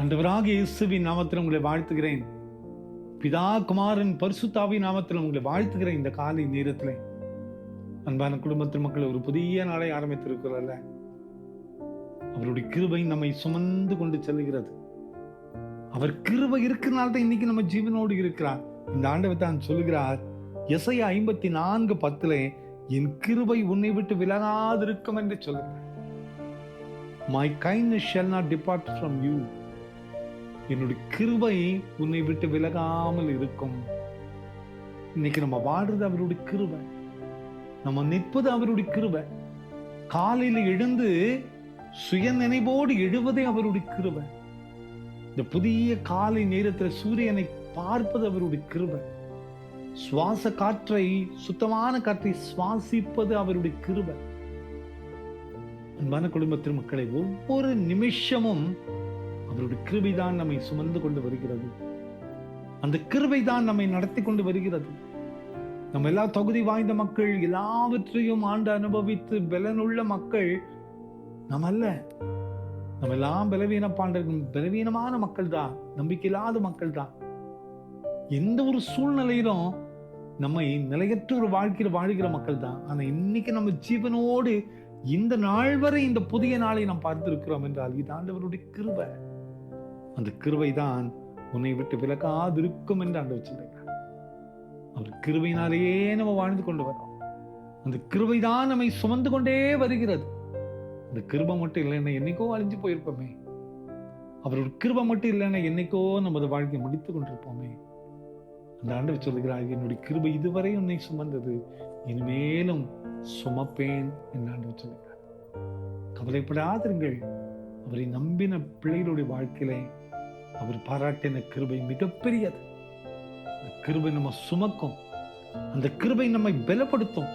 ஆண்டவராகிய இயேசுவின் நாமத்தில் உங்களை வாழ்த்துகிறேன். பிதா குமாரன் பரிசுத்தாவின் நாமத்தில் உங்களை வாழ்த்துகிறேன். இந்த காலை நேரத்தில் அன்பான குடும்பத்தின் மக்கள் ஒரு புதிய நாளை ஆரம்பித்திருக்கிறல்ல, அவருடைய கிருபை நம்மை சுமந்து கொண்டு செல்கிறது. அவர் கிருபை இருக்கிறனால தான் இன்னைக்கு நம்ம ஜீவனோடு இருக்கிறார். இந்த ஆண்டவர் தான் சொல்லுகிறார், எசையா 54:10, என் கிருபை உன்னை விட்டு விலகாதிருக்கும் என்று சொல்லுகிறார். My kindness shall not depart from you. என்னுடைய கிருபை உன்னை விட்டு விலகாமல் இருக்கும். இன்னைக்கு நம்ம வாழ்றது அவருடைய கிருபை, நம்ம நிற்பது அவருடைய கிருபை. காலையில எழுந்து சுய நினைவோடு எழுவதே அவருடைய கிருபை. இந்த புதிய காலை நேரத்தில் சூரியனை பார்ப்பது அவருடைய கிருபை. சுவாச காற்றை, சுத்தமான காற்றை சுவாசிப்பது அவருடைய கிருபை. அன்பான குடும்பத்தின் மக்களை, ஒவ்வொரு நிமிஷமும் அவருடைய கிருபை தான் நம்மை சுமந்து கொண்டு வருகிறது. அந்த கிருபை தான் நம்மை நடத்தி கொண்டு வருகிறது. நம்ம எல்லா தகுதி வாய்ந்த மக்கள், எல்லாவற்றையும் ஆண்டு அனுபவித்து பலனுள்ள மக்கள் நம்ம அல்ல. நம்ம எல்லாம் பலவீனமான மக்கள் தான், நம்பிக்கை இல்லாத மக்கள் தான். எந்த ஒரு சூழ்நிலையிலும் நம்மை நிலையற்ற ஒரு வாழ்க்கையில் வாழ்கிற மக்கள் தான். ஆனா இன்னைக்கு நம்ம ஜீவனோடு இந்த நாள் வரை இந்த புதிய நாளை நாம் பார்த்திருக்கிறோம் என்றால் இது ஆண்டவருடைய கிருபை. அந்த கிருபை தான் உன்னை விட்டு விலகாதிருக்கும் என்று ஆண்டவர் சொல்லுகிறார். அவர் கிருபையினாலேயே நம்ம வாழ்ந்து கொண்டு வரோம். அந்த கிருபை தான் நம்மை சுமந்து கொண்டே வருகிறது. அந்த கிருபை மட்டும் இல்லைன்னா என்னைக்கோ அழிஞ்சு போயிருப்போமே. அவருடைய கிருபை மட்டும் இல்லைன்னா என்னைக்கோ நமது வாழ்க்கையை முடித்து கொண்டிருப்போமே. அந்த ஆண்டவர் சொல்லுகிறார், என்னுடைய கிருபை இதுவரை உன்னை சுமந்தது, இனிமேலும் சுமப்பேன் என்று ஆண்டவர் சொல்லுகிறார். கவலைப்படாதிருங்கள். அவரை நம்பின பிள்ளைகளுடைய வாழ்க்கையிலே அவர் பாராட்டின கிருபை மிகப்பெரியது. அந்த கிருபை நம்ம சுமக்கும். அந்த கிருபை நம்மை பலப்படுத்தும்.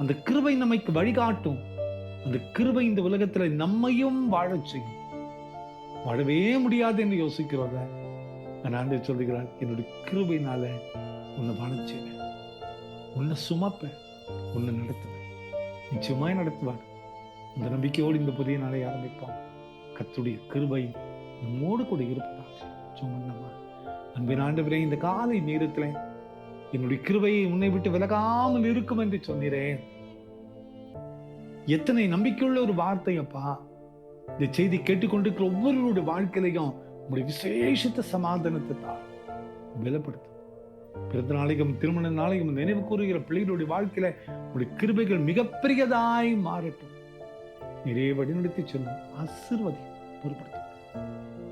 அந்த கிருபை நமக்கு வழிகாட்டும். அந்த கிருபை இந்த உலகத்துல நம்மையும் வாழச் செய்யும். வாழவே முடியாது என்று யோசிக்கிறோம். நான் ஆண்டவர் சொல்லுகிறார், என்னுடைய கிருபையினால உன்னை வாழச் செய்வேன், உன்னை சுமப்பேன், உன்னை நடத்துவேன், நிச்சயமாய் நடத்துவார். அந்த நம்பிக்கையோடு இந்த புதிய நாளை ஆரம்பிப்போம். கர்த்தருடைய கிருபை நம்மோடு கூட இருப்பதாக சொன்னமா. அன்பின் ஆண்டவரே, இந்த காலை நேரத்துல என்னுடைய கிருபையை உன்னை விட்டு விலகாமல் இருக்கும் என்று சொன்னீரேன். எத்தனை நம்பிக்கையுள்ள ஒரு வார்த்தை அப்பா. இந்த செய்தி கேட்டுக்கொண்டிருக்கிற ஒவ்வொருவருடைய வாழ்க்கையிலையும் உங்களுடைய விசேஷத்த சமாதானத்தை தான் பலப்படுத்தும். பிறந்த நாளைக்கும் திருமண நாளைக்கும் நினைவு கூறுகிற பிள்ளைகளுடைய வாழ்க்கையில உங்களுடைய கிருபைகள் மிகப்பெரியதாய் மாறட்டும். நிறைய வழிநடத்தி செல்லும் ஆசீர்வதி பொறுப்படுத்தும்.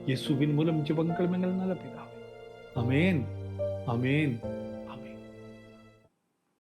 இயேசுவின் மூலம் ஜெபங்கள் எங்கள் நல்ல பிதாவே. ஆமென், ஆமென்.